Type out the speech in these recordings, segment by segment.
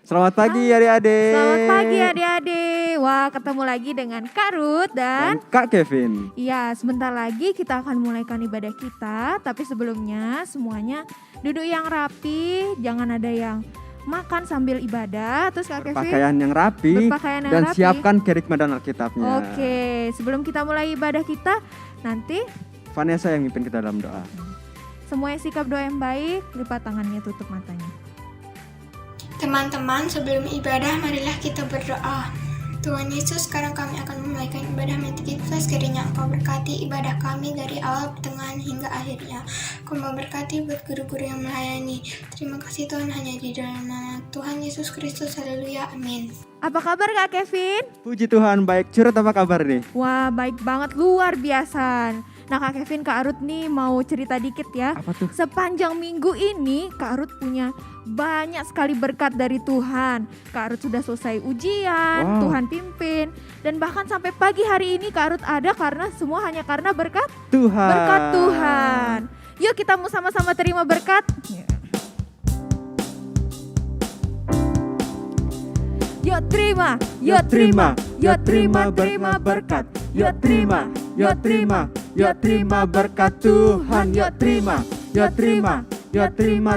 Selamat pagi adik-adik. Selamat pagi adik-adik. Wah, ketemu lagi dengan Kak Ruth dan Kak Kevin. iya, sebentar lagi kita akan mulaikan ibadah kita. Tapi sebelumnya semuanya duduk yang rapi, jangan ada yang makan sambil ibadah. Terus Kak Kevin Pakaian yang rapi berpakaian yang dan rapi. siapkan kerikma dan Alkitabnya. Oke, sebelum kita mulai ibadah kita, nanti Vanessa yang mimpin kita dalam doa. semuanya sikap doa yang baik, lipat tangannya, tutup matanya. Teman-teman, sebelum ibadah, marilah kita berdoa. Tuhan Yesus, sekarang kami akan memulaikan ibadah menti kita. Sekiranya Engkau berkati ibadah kami dari awal, pertengahan, hingga akhirnya. Engkau memberkati buat guru-guru yang melayani. Terima kasih Tuhan, hanya di dalam nama Tuhan Yesus Kristus. Haleluya, amin. Apa kabar Kak Kevin? Puji Tuhan, baik. Curhat apa kabar nih? Wah, baik banget, luar biasa. Nah Kak Kevin, Kak Ruth nih mau cerita dikit ya. Apa tuh? Sepanjang minggu ini Kak Ruth punya banyak sekali berkat dari Tuhan. Kak Ruth sudah selesai ujian, Wow. Tuhan pimpin. Dan bahkan sampai pagi hari ini Kak Ruth ada karena semua hanya karena berkat Tuhan. Tuhan. Yuk kita mau sama-sama terima berkat. Yuk terima, yuk terima, yuk terima berkat. Yuk terima, yuk terima, yuk terima berkat Tuhan. Yuk terima, yuk terima, yuk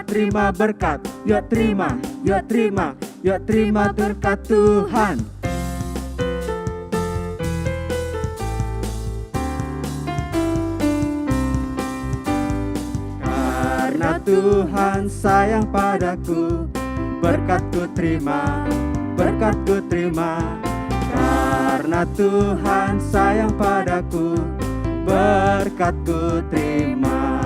terima berkat. Yuk terima, yuk terima, yuk terima berkat Tuhan. Karena Tuhan sayang padaku, berkatku terima, berkatku terima. Karena Tuhan sayang padaku, berkatku terima.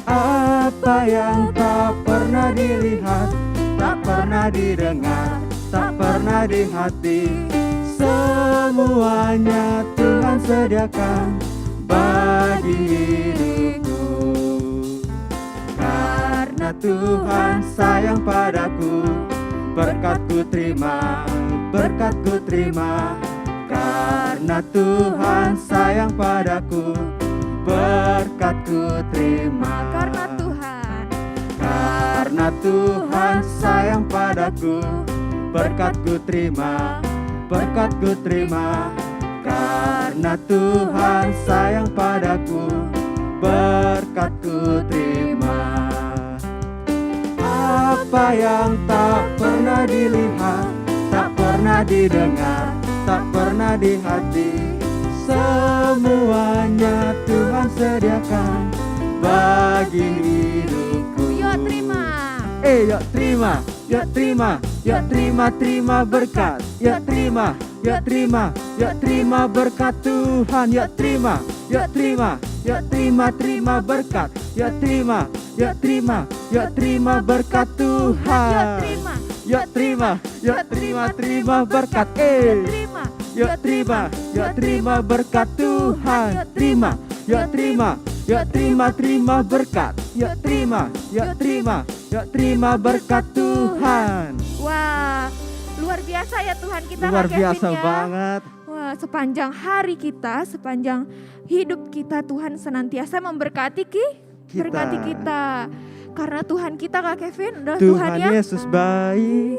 Apa yang tak pernah dilihat, tak pernah didengar, tak pernah di hati, semuanya Tuhan sediakan bagi hidupku. Karena Tuhan sayang padaku, berkatku terima, berkatku terima. Karena Tuhan sayang padaku, berkatku terima. Karena Tuhan sayang padaku, berkatku terima, berkatku terima. Karena Tuhan sayang padaku, berkatku terima. Apa yang tak pernah dilihat, tak pernah didengar, tak pernah di hati, semuanya Tuhan sediakan bagi hidupku. Yuk terima. Yuk terima, yuk terima, yuk terima berkat. Yuk terima, yuk terima, yuk terima berkat Tuhan. Yuk terima, yuk terima, yuk terima berkat. Yuk terima, yuk terima, yuk terima berkat Tuhan. Yuk terima. Yuk terima berkat. Terima. Yuk terima berkat Tuhan. Terima, yuk terima berkat. Yuk terima berkat Tuhan. Wah, luar biasa ya Tuhan kita. Luar Kak Kevin, biasa ya. banget. Wah, sepanjang hari kita, sepanjang hidup kita Tuhan senantiasa memberkati berkati kita. Karena Tuhan kita Kak Kevin adalah Tuhan Tuhan yang Yesus baik,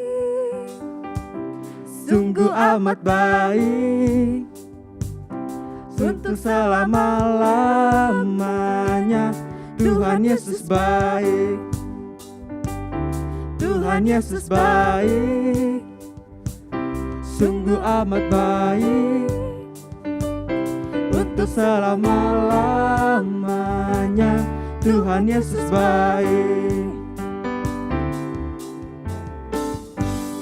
sungguh amat baik, untuk selama-lamanya. Tuhan Yesus baik, Tuhan Yesus baik, sungguh amat baik, untuk selama-lamanya. Tuhan Yesus baik,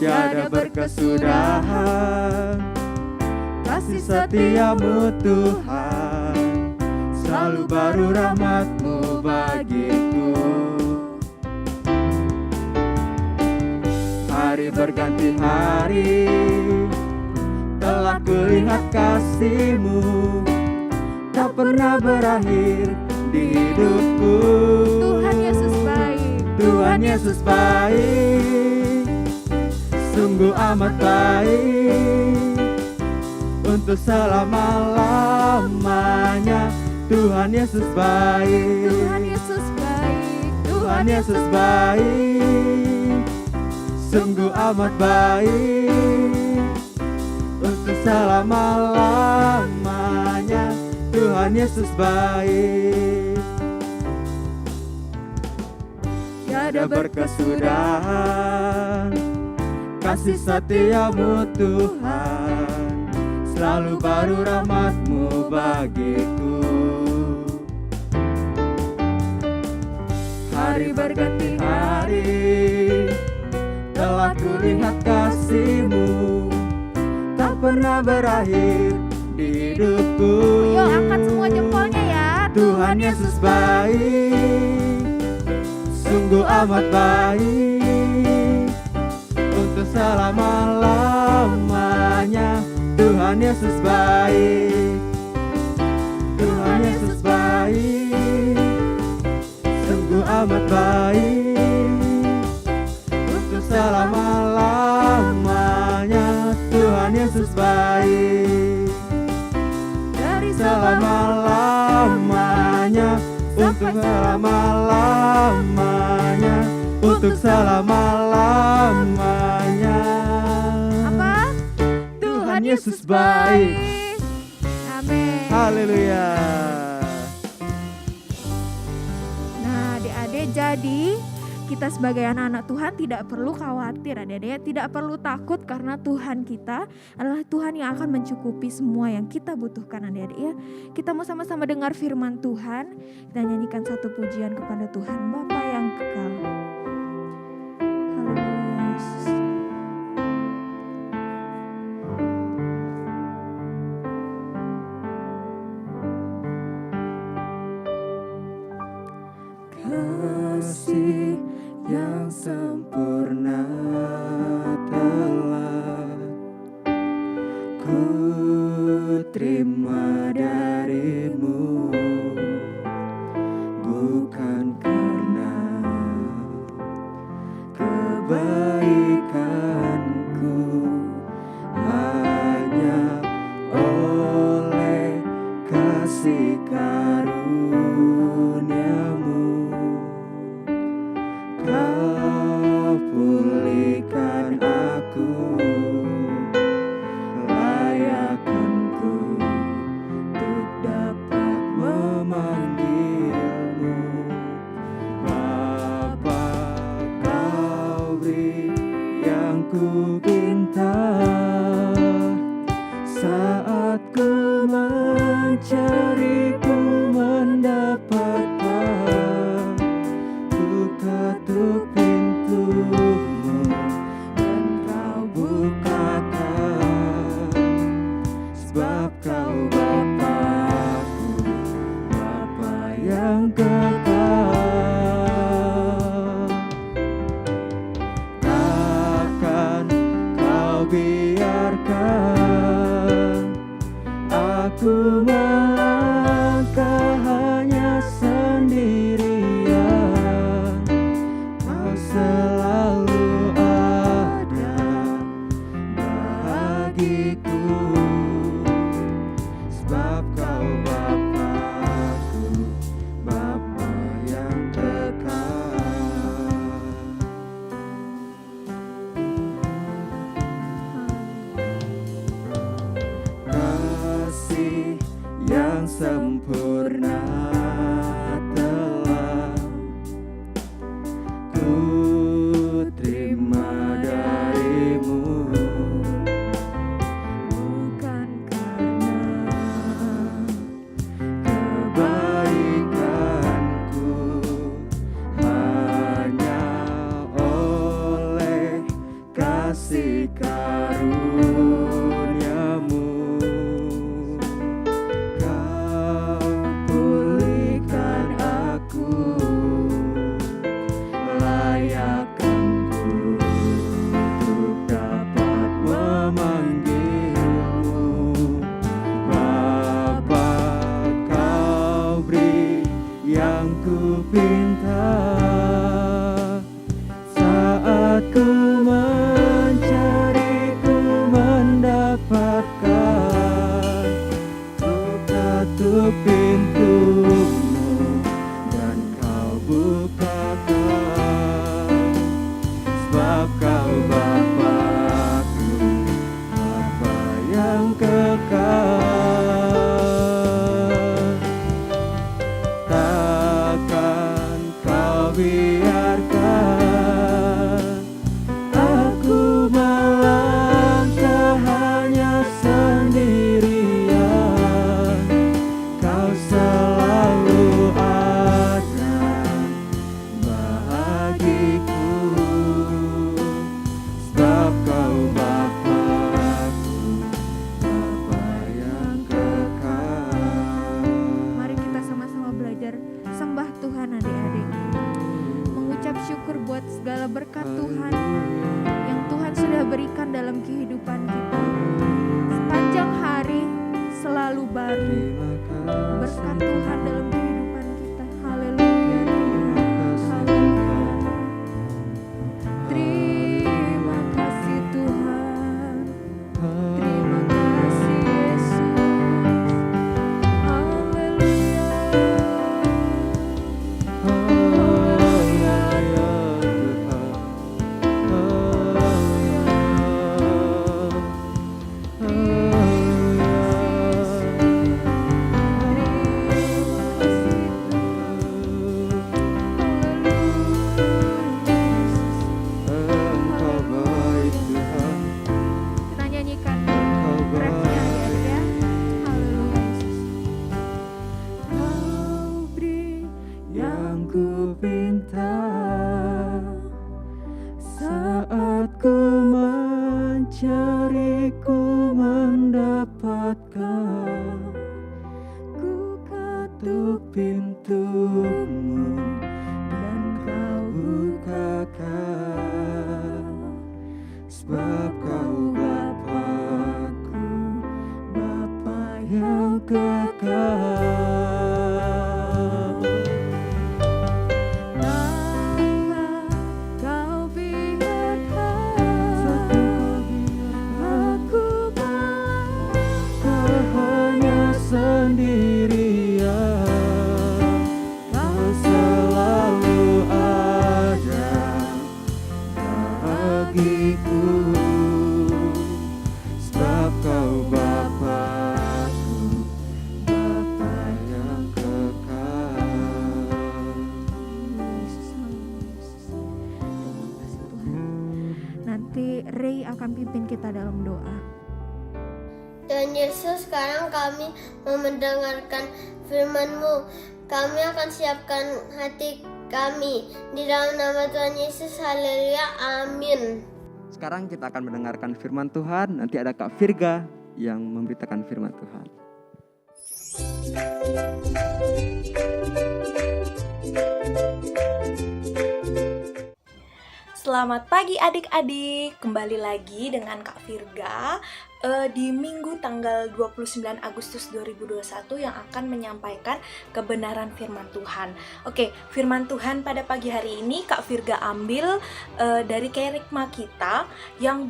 tiada berkesudahan kasih setiamu Tuhan, selalu baru rahmat-Mu bagiku. Hari berganti hari, telah kulihat kasih-Mu, tak pernah berakhir di hidupku. Tuhan Yesus baik. Tuhan Yesus baik, sungguh amat baik, untuk selama-lamanya. Tuhan Yesus baik. Tuhan Yesus baik. Tuhan Yesus baik, sungguh amat baik, untuk selama-lamanya. Tuhan Yesus baik. Tiada berkesudahan kasih setiamu Tuhan, selalu baru rahmat-Mu bagiku. Hari berganti hari, telah kulihat kasih-Mu, tak pernah berakhir di hidupku. Yuk angkat semua jempolnya ya. Tuhan Yesus baik, sungguh amat baik, untuk selama-lamanya. Tuhan Yesus baik. Tuhan Yesus baik, sungguh amat baik, untuk selama-lamanya. Tuhan Yesus baik. Dari selama-lamanya, untuk selama-lamanya, untuk selama-lamanya. Apa? Tuhan Yesus baik. Amin. Haleluya. Nah, adik-adik, jadi kita sebagai anak-anak Tuhan tidak perlu khawatir, adik-adik, tidak perlu takut, karena Tuhan kita adalah Tuhan yang akan mencukupi semua yang kita butuhkan, adik-adik ya. Kita mau sama-sama dengar firman Tuhan dan nyanyikan satu pujian kepada Tuhan Bapa yang kekal. Haleluya Yesus. Kasih yang sempurna telah ku terima dari-Mu, bukan karena kebaikanku, hanya oleh kasih karunia-Mu. Kau pulihkan aku, layakkanku untuk dapat memanggil-Mu. Bapa, Kau beri yang ku pinta, saat ku mencari, ku mendapatkan. Ku ketuk pintu-Mu dan Kau bukakan, sebab Kau Bapa-Ku, Bapa yang kekal. Takkan Kau biarkan aku melangkah hanya sendirian. Kau selalu ada bagiku, sebab Kau Bapa-Ku, Bapa yang kekal. Kasih yang sempurna telah ku terima dari-Mu, Bukan karena kebaikanku, hanya oleh kasih karunia-Mu. Kau pulihkan aku, layakkanku untuk dapat memanggil-Mu. Bapa, Kau beri yang ku pinta, saat ku mencari, ku mendapatkan. Ku ketuk pintu Tuhan adik-adik. Mengucap syukur buat segala berkat Tuhan yang Tuhan sudah berikan dalam kehidupan kita. Sepanjang hari selalu baru berkat Tuhan dalam kehidupan kita. Haleluya Tuhan. Haleluya. Terima kasih Tuhan. Terima kasih Yesus. Haleluya. Kita nyanyikan refnya adik-adik ya. Haleluya Yesus. Kau beri Yang ku pinta saat ku mencari, ku mendapatkan. Ku ketuk pintumu dan kau bukakan, sebab kau Bapa-Ku, Bapa yang kekal. Takkan kau biarkan aku Kau hanya sendirian, kau selalu ada bagiku, sebab kau Bapa-Ku, Bapa yang kekal. Yesus, haleluya Yesus. Terima kasih Tuhan. Nanti Ray akan pimpin kita dalam doa. Tuhan Yesus, sekarang kami mau mendengarkan firman-Mu. Kami akan siapkan hati kami. Di dalam nama Tuhan Yesus, haleluya, amin. Sekarang kita akan mendengarkan firman Tuhan. Nanti ada Kak Virga yang memberitakan firman Tuhan. Selamat pagi adik-adik, kembali lagi dengan Kak Virga di Minggu tanggal 29 Agustus 2021 yang akan menyampaikan kebenaran firman Tuhan. Oke, firman Tuhan pada pagi hari ini Kak Virga ambil dari kerikma kita yang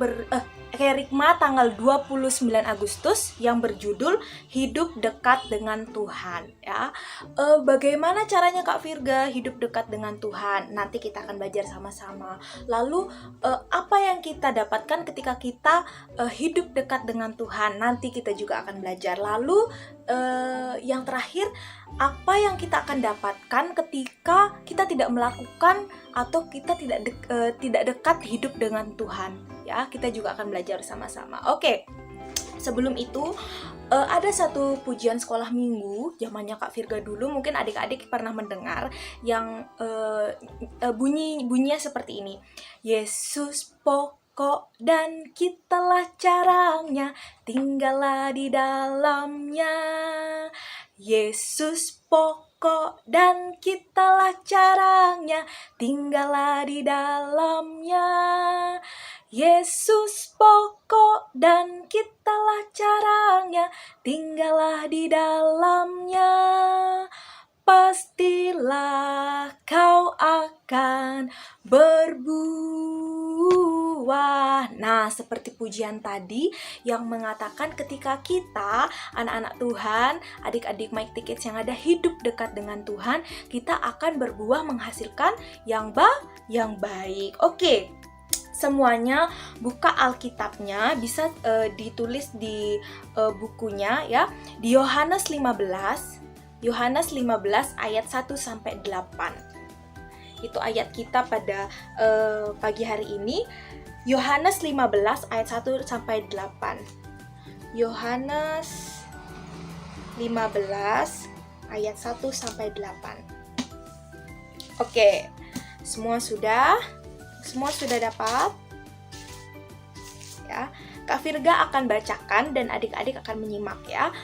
kerikma tanggal 29 Agustus yang berjudul Hidup Dekat dengan Tuhan ya. Bagaimana caranya Kak Virga hidup dekat dengan Tuhan? Nanti kita akan belajar sama-sama. Lalu apa yang kita dapatkan ketika kita hidup dekat dengan Tuhan? Nanti kita juga akan belajar. Lalu yang terakhir, apa yang kita akan dapatkan ketika kita tidak melakukan atau kita tidak dekat hidup dengan Tuhan? Ya, kita juga akan belajar sama-sama. Oke. Sebelum itu ada satu pujian sekolah minggu zamannya Kak Virga dulu, mungkin adik-adik pernah mendengar yang bunyinya seperti ini. Yesus pokok dan kitalah caranya, tinggallah di dalamnya. Yesus pokok dan kitalah caranya, tinggallah di dalamnya. Yesus pokok dan kitalah caranya, tinggallah di dalamnya. Pastilah kau akan berbuah. Nah, seperti pujian tadi yang mengatakan ketika kita, anak-anak Tuhan, adik-adik Mike Tickets yang ada hidup dekat dengan Tuhan, kita akan berbuah menghasilkan yang baik. Oke. Semuanya buka Alkitabnya, bisa ditulis di bukunya ya, di Yohanes 15 ayat 1 sampai 8. Itu ayat kita pada pagi hari ini. Yohanes 15 ayat 1 sampai 8. Yohanes 15 ayat 1 sampai 8. Oke. Semua sudah dapat? Ya. Kak Virga akan bacakan dan adik-adik akan menyimak ya.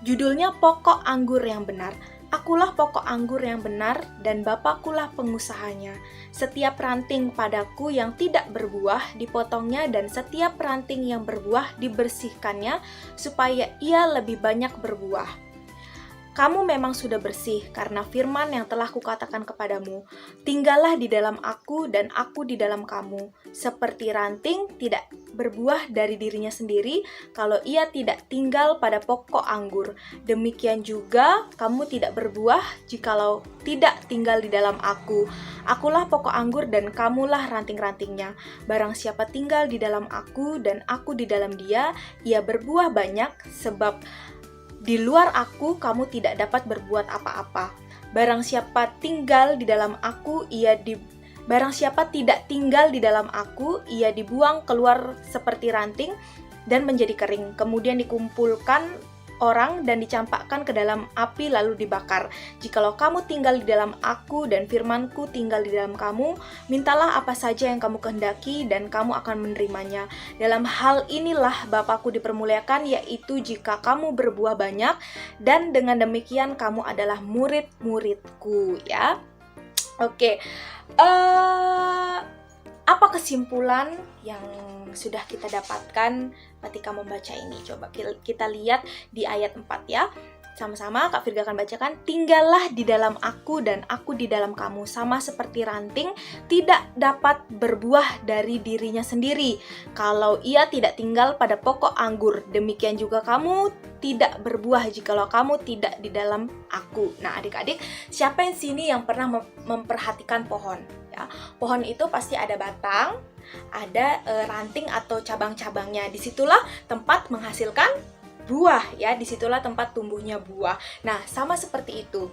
Judulnya Pokok Anggur yang Benar. Akulah pokok anggur yang benar dan Bapakulah pengusahanya. Setiap ranting padaku yang tidak berbuah dipotongnya dan setiap ranting yang berbuah dibersihkannya supaya ia lebih banyak berbuah. Kamu memang sudah bersih karena firman yang telah kukatakan kepadamu. Tinggallah di dalam aku dan aku di dalam kamu. Seperti ranting tidak berbuah dari dirinya sendiri kalau ia tidak tinggal pada pokok anggur. Demikian juga kamu tidak berbuah jikalau tidak tinggal di dalam aku. Akulah pokok anggur dan kamulah ranting-rantingnya. Barang siapa tinggal di dalam aku dan aku di dalam dia, ia berbuah banyak sebab di luar aku, kamu tidak dapat berbuat apa-apa. Barang siapa tinggal di dalam aku, barang siapa tidak tinggal di dalam aku, ia dibuang keluar seperti ranting dan menjadi kering. Kemudian dikumpulkan orang dan dicampakkan ke dalam api lalu dibakar. Jikalau kamu tinggal di dalam aku dan firmanku tinggal di dalam kamu, mintalah apa saja yang kamu kehendaki dan kamu akan menerimanya. Dalam hal inilah Bapakku dipermuliakan, yaitu jika kamu berbuah banyak, dan dengan demikian kamu adalah murid-muridku, ya. Oke. Apa kesimpulan yang sudah kita dapatkan ketika membaca ini? Coba kita lihat di ayat 4 ya. Sama-sama Kak Virga akan bacakan. Tinggallah di dalam aku dan aku di dalam kamu, sama seperti ranting tidak dapat berbuah dari dirinya sendiri kalau ia tidak tinggal pada pokok anggur. Demikian juga kamu tidak berbuah jikalau kamu tidak di dalam aku. Nah, adik-adik, siapa yang sini yang pernah memperhatikan pohon? Ya, pohon itu pasti ada batang, ada ranting atau cabang-cabangnya. Disitulah tempat menghasilkan buah, ya. Disitulah tempat tumbuhnya buah. Nah, sama seperti itu.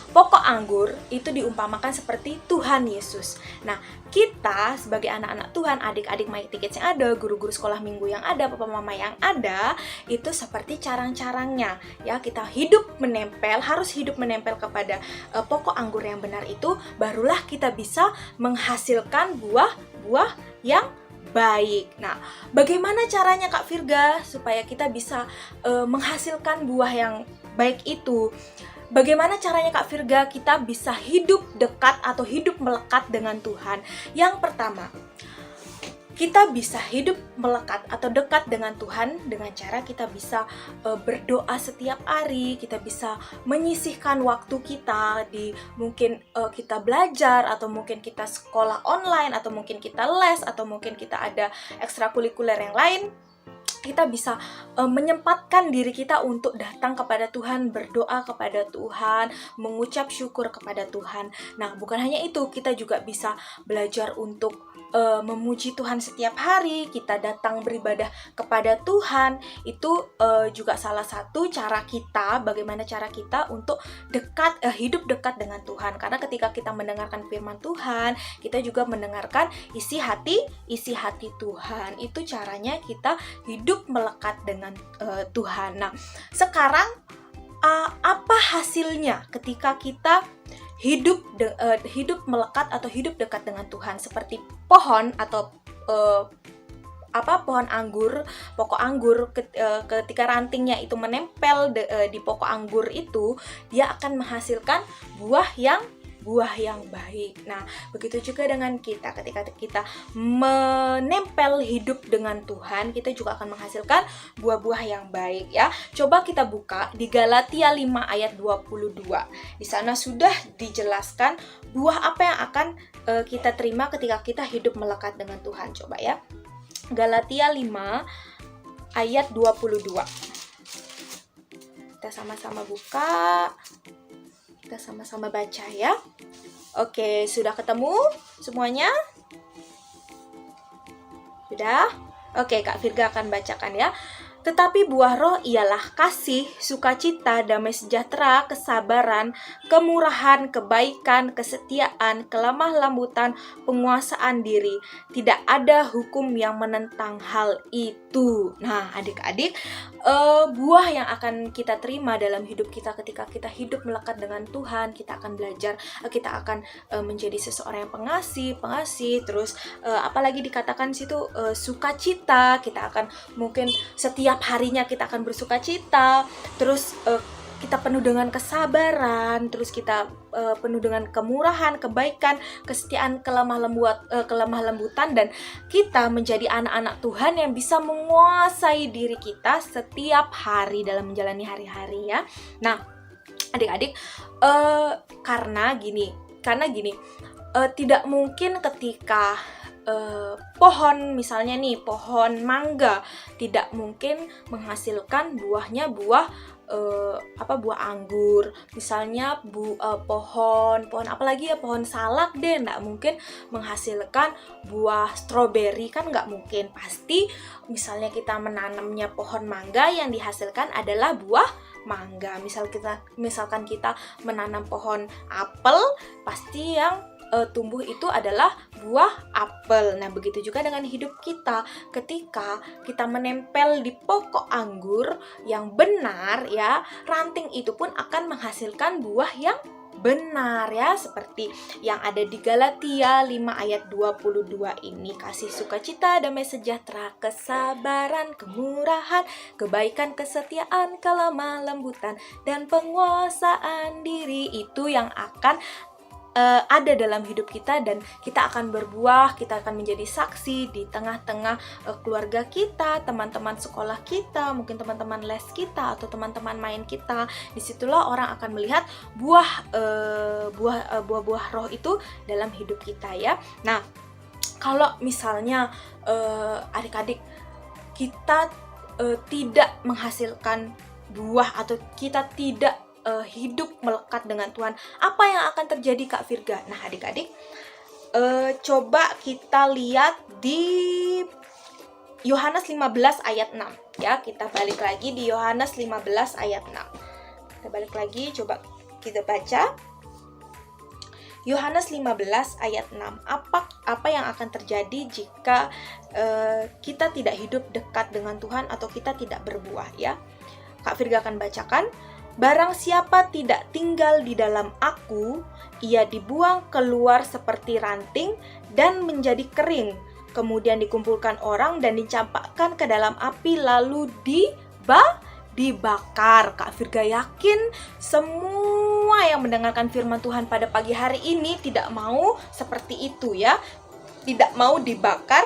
Pokok anggur itu diumpamakan seperti Tuhan Yesus. Nah, kita sebagai anak-anak Tuhan, adik-adik Mighty Kids yang ada, guru-guru sekolah minggu yang ada, papa mama yang ada, itu seperti carang-carangnya. Ya, kita harus hidup menempel kepada pokok anggur yang benar itu, barulah kita bisa menghasilkan buah-buah yang baik. Nah, bagaimana caranya Kak Virga supaya kita bisa menghasilkan buah yang baik itu? Bagaimana caranya Kak Virga kita bisa hidup dekat atau hidup melekat dengan Tuhan? Yang pertama, kita bisa hidup melekat atau dekat dengan Tuhan dengan cara kita bisa berdoa setiap hari, kita bisa menyisihkan waktu kita mungkin kita belajar, atau mungkin kita sekolah online, atau mungkin kita les, atau mungkin kita ada ekstrakurikuler yang lain. Kita bisa menyempatkan diri kita untuk datang kepada Tuhan, berdoa kepada Tuhan, mengucap syukur kepada Tuhan. Nah, bukan hanya itu, kita juga bisa belajar untuk memuji Tuhan setiap hari. Kita datang beribadah kepada Tuhan. Itu juga salah satu cara kita, bagaimana cara kita untuk hidup dekat dengan Tuhan. Karena ketika kita mendengarkan firman Tuhan, kita juga mendengarkan isi hati Tuhan. Itu caranya kita hidup melekat dengan Tuhan. Nah, sekarang apa hasilnya ketika kita hidup melekat atau hidup dekat dengan Tuhan? Seperti pohon atau pohon anggur, pokok anggur, ketika rantingnya itu menempel di pokok anggur itu, dia akan menghasilkan buah yang baik. Nah, begitu juga dengan kita. Ketika kita menempel hidup dengan Tuhan, kita juga akan menghasilkan buah-buah yang baik, ya. Coba kita buka di Galatia 5 ayat 22. Di sana sudah dijelaskan buah apa yang akan kita terima ketika kita hidup melekat dengan Tuhan. Coba ya. Galatia 5 ayat 22. Kita sama-sama buka. Kita sama-sama baca ya. Oke, sudah ketemu semuanya? Sudah? Oke, Kak Virga akan bacakan ya. Tetapi buah roh ialah kasih, sukacita, damai sejahtera, kesabaran, kemurahan, kebaikan, kesetiaan, kelemah lembutan, penguasaan diri. Tidak ada hukum yang menentang hal itu. Nah, adik-adik, buah yang akan kita terima dalam hidup kita ketika kita hidup melekat dengan Tuhan, kita akan belajar, kita akan menjadi seseorang yang pengasih, terus apalagi dikatakan situ sukacita, kita akan mungkin setiap harinya kita akan bersukacita, terus kita penuh dengan kesabaran, terus kita penuh dengan kemurahan, kebaikan, kesetiaan, kelemah lembutan, dan kita menjadi anak-anak Tuhan yang bisa menguasai diri kita setiap hari dalam menjalani hari-hari ya. Nah, adik-adik, karena gini, tidak mungkin ketika pohon, misalnya nih pohon mangga, tidak mungkin menghasilkan buahnya buah anggur, misalnya pohon apalagi ya, pohon salak deh, nggak mungkin menghasilkan buah stroberi, kan nggak mungkin. Pasti misalnya kita menanamnya pohon mangga, yang dihasilkan adalah buah mangga. Misalkan kita menanam pohon apel, pasti yang tumbuh itu adalah buah apel. Nah, begitu juga dengan hidup kita. Ketika kita menempel di pokok anggur yang benar ya, ranting itu pun akan menghasilkan buah yang benar ya, seperti yang ada di Galatia 5 ayat 22 ini. Kasih, sukacita, damai sejahtera, kesabaran, kemurahan, kebaikan, kesetiaan, kelemah lembutan, dan penguasaan diri, itu yang akan ada dalam hidup kita, dan kita akan berbuah, kita akan menjadi saksi di tengah-tengah keluarga kita, teman-teman sekolah kita, mungkin teman-teman les kita, atau teman-teman main kita. Disitulah orang akan melihat buah roh itu dalam hidup kita ya. Nah, kalau misalnya adik-adik kita tidak menghasilkan buah, atau kita tidak hidup melekat dengan Tuhan, apa yang akan terjadi Kak Virga? Nah, adik-adik, coba kita lihat di Yohanes 15 ayat 6 ya. Kita balik lagi di Yohanes 15 ayat 6. Kita balik lagi, coba kita baca Yohanes 15 ayat 6. Apa yang akan terjadi jika kita tidak hidup dekat dengan Tuhan, atau kita tidak berbuah ya. Kak Virga akan bacakan. Barang siapa tidak tinggal di dalam aku, ia dibuang keluar seperti ranting dan menjadi kering. Kemudian dikumpulkan orang dan dicampakkan ke dalam api, lalu dibakar. Kak Virga yakin semua yang mendengarkan firman Tuhan pada pagi hari ini tidak mau seperti itu ya. Tidak mau dibakar,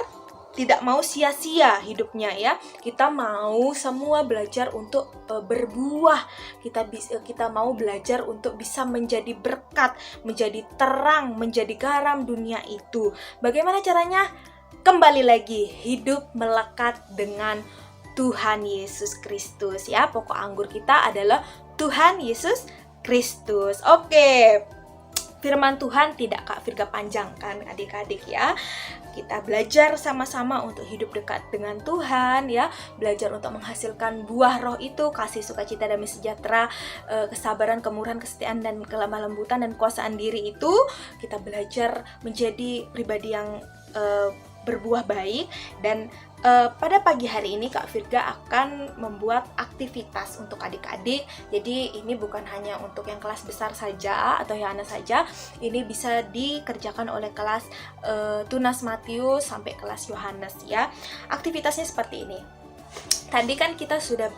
tidak mau sia-sia hidupnya ya. Kita mau semua belajar untuk berbuah. Kita mau belajar untuk bisa menjadi berkat, menjadi terang, menjadi garam dunia itu. Bagaimana caranya? Kembali lagi, hidup melekat dengan Tuhan Yesus Kristus ya. Pokok anggur kita adalah Tuhan Yesus Kristus. Oke. Firman Tuhan tidak Kak Virga panjangkan adik-adik ya. Kita belajar sama-sama untuk hidup dekat dengan Tuhan ya. Belajar untuk menghasilkan buah roh itu, kasih, sukacita, damai sejahtera, kesabaran, kemurahan, kesetiaan, dan kelemah lembutan, dan kuasaan diri itu. Kita belajar menjadi pribadi yang berbuah baik. Dan pada pagi hari ini Kak Virga akan membuat aktivitas untuk adik-adik. Jadi ini bukan hanya untuk yang kelas besar saja atau yang anak saja. Ini bisa dikerjakan oleh kelas Tunas Matius sampai kelas Yohanes ya. Aktivitasnya seperti ini. Tadi kan kita sudah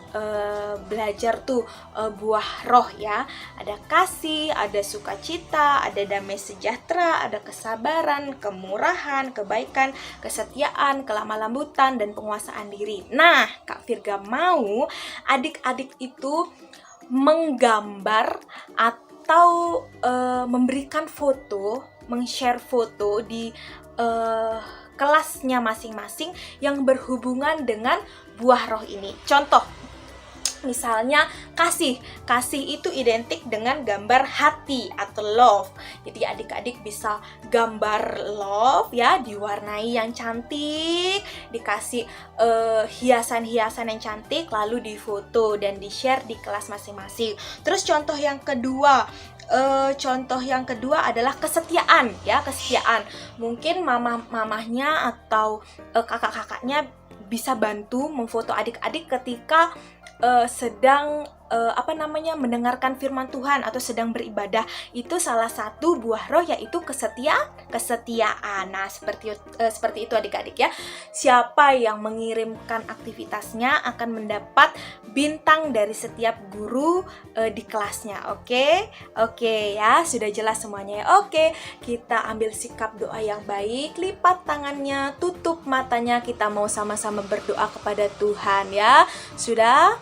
belajar tuh buah roh ya. Ada kasih, ada sukacita, ada damai sejahtera, ada kesabaran, kemurahan, kebaikan, kesetiaan, kelemah lembutan, dan penguasaan diri. Nah, Kak Virga mau adik-adik itu menggambar atau memberikan foto, meng-share foto di kelasnya masing-masing yang berhubungan dengan buah roh ini. Contoh, misalnya kasih itu identik dengan gambar hati atau love. Jadi adik-adik bisa gambar love ya, diwarnai yang cantik, dikasih hiasan-hiasan yang cantik, lalu difoto dan di-share di kelas masing-masing. Terus contoh yang kedua adalah kesetiaan ya, kesetiaan. Mungkin mamahnya atau kakak-kakaknya bisa bantu memfoto adik-adik ketika sedang mendengarkan firman Tuhan atau sedang beribadah, itu salah satu buah roh yaitu kesetiaan. Nah, seperti itu adik-adik ya. Siapa yang mengirimkan aktivitasnya akan mendapat bintang dari setiap guru di kelasnya. Oke ya, sudah jelas semuanya ya. Oke, kita ambil sikap doa yang baik, lipat tangannya, tutup matanya, kita mau sama-sama berdoa kepada Tuhan ya. Sudah?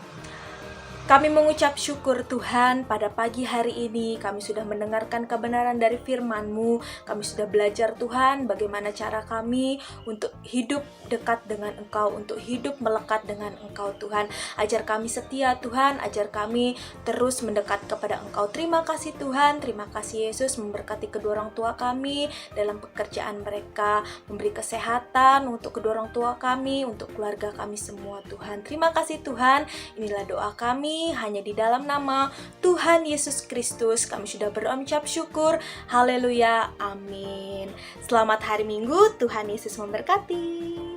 Kami mengucap syukur Tuhan, pada pagi hari ini kami sudah mendengarkan kebenaran dari firman-Mu. Kami sudah belajar Tuhan bagaimana cara kami untuk hidup dekat dengan Engkau, untuk hidup melekat dengan Engkau Tuhan. Ajar kami setia Tuhan, ajar kami terus mendekat kepada Engkau. Terima kasih Tuhan, terima kasih Yesus, memberkati kedua orang tua kami dalam pekerjaan mereka, memberi kesehatan untuk kedua orang tua kami, untuk keluarga kami semua Tuhan. Terima kasih Tuhan, inilah doa kami hanya di dalam nama Tuhan Yesus Kristus. Kami sudah berdoa mengucap syukur. Haleluya, amin. Selamat hari Minggu, Tuhan Yesus memberkati.